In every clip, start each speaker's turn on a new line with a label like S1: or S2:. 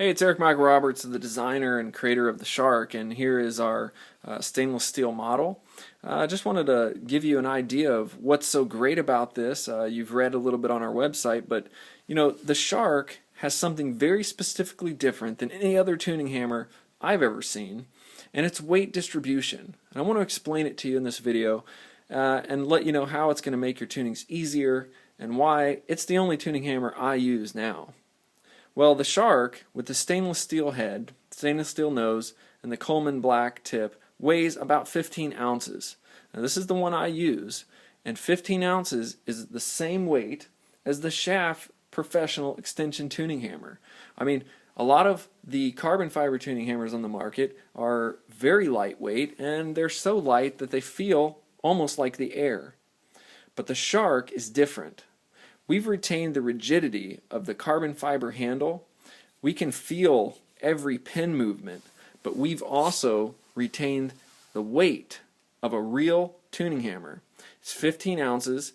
S1: Hey, it's Eric Michael Roberts, the designer and creator of the Shark, and here is our stainless steel model. I just wanted to give you an idea of what's so great about this. You've read a little bit on our website, but you know, the Shark has something very specifically different than any other tuning hammer I've ever seen, and it's weight distribution. And I want to explain it to you in this video and let you know how it's going to make your tunings easier and why it's the only tuning hammer I use now. Well, the Shark, with the stainless steel head, stainless steel nose, and the Coleman black tip, weighs about 15 ounces. Now, this is the one I use, and 15 ounces is the same weight as the Shaft professional extension tuning hammer. I mean, a lot of the carbon fiber tuning hammers on the market are very lightweight, and they're so light that they feel almost like the air. But the Shark is different. We've retained the rigidity of the carbon fiber handle. We can feel every pin movement, but we've also retained the weight of a real tuning hammer. It's 15 ounces,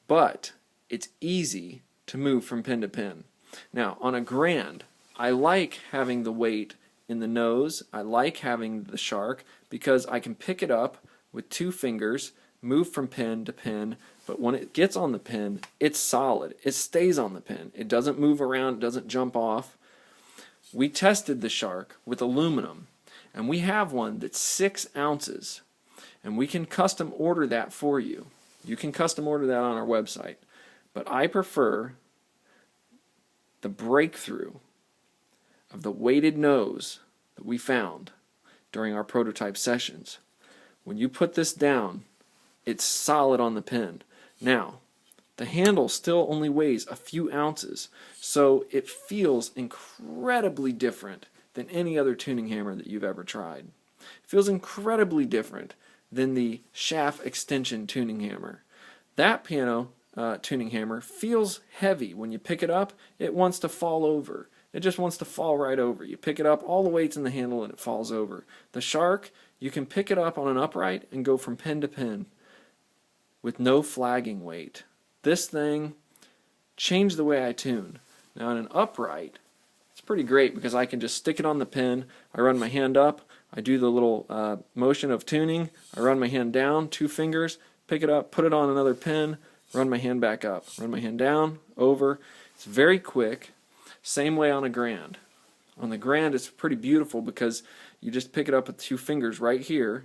S1: but it's easy to move from pin to pin. Now, on a Grand, I like having the weight in the nose. I like having the Shark because I can pick it up with 2 fingers, move from pin to pin, but when it gets on the pin, it's solid. It stays on the pin. It doesn't move around, it doesn't jump off. We tested the Shark with aluminum, and we have one that's 6 ounces, and we can custom order that for you. You can custom order that on our website, but I prefer the breakthrough of the weighted nose that we found during our prototype sessions. When you put this down, it's solid on the pin. Now, the handle still only weighs a few ounces, so it feels incredibly different than any other tuning hammer that you've ever tried. It feels incredibly different than the Shaft extension tuning hammer. That piano tuning hammer feels heavy. When you pick it up, it wants to fall over. It just wants to fall right over. You pick it up, all the weight's in the handle, and it falls over. The Shark, you can pick it up on an upright and go from pin to pin with no flagging weight. This thing changed the way I tune. Now in an upright, it's pretty great because I can just stick it on the pin, I run my hand up, I do the little motion of tuning, I run my hand down, 2 fingers, pick it up, put it on another pin, run my hand back up, run my hand down, over. It's very quick. Same way on a Grand. On the Grand it's pretty beautiful because you just pick it up with 2 fingers right here.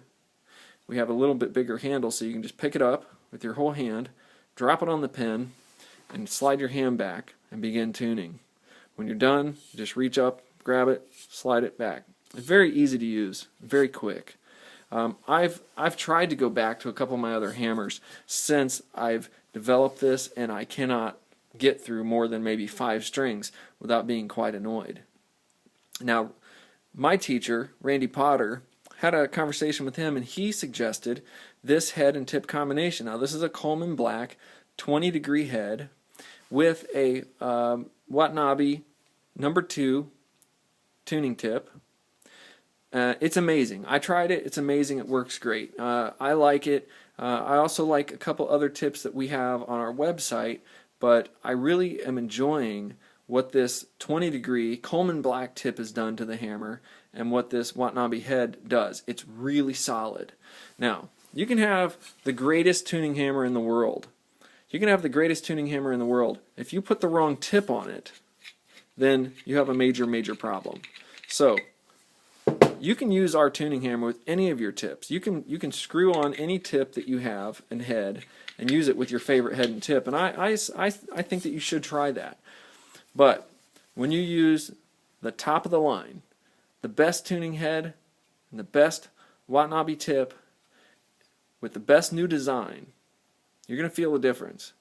S1: We have a little bit bigger handle so you can just pick it up with your whole hand, drop it on the pin, and slide your hand back and begin tuning. When you're done, just reach up, grab it, slide it back. It's very easy to use, very quick. I've tried to go back to a couple of my other hammers since I've developed this, and I cannot get through more than maybe 5 strings without being quite annoyed. Now, my teacher, Randy Potter, had a conversation with him, and he suggested this head and tip combination. Now, this is a Coleman black 20-degree head with a Watanabe number 2 tuning tip. It's amazing. I tried it. It's amazing. It works great. I like it. I also like a couple other tips that we have on our website, but I really am enjoying what this 20-degree Coleman black tip has done to the hammer and what this Watanabe head does. It's really solid. Now, you can have the greatest tuning hammer in the world. You can have the greatest tuning hammer in the world. If you put the wrong tip on it, then you have a major problem. So, you can use our tuning hammer with any of your tips. You can screw on any tip that you have and head and use it with your favorite head and tip. And I think that you should try that. But when you use the top of the line, the best tuning head and the best Watanabe tip with the best new design, you're going to feel a difference.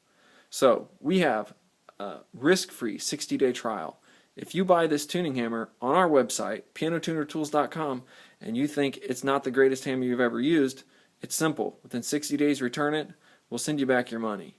S1: So we have a risk-free 60-day trial. If you buy this tuning hammer on our website, pianotunertools.com, and you think it's not the greatest hammer you've ever used, it's simple. Within 60 days, return it. We'll send you back your money.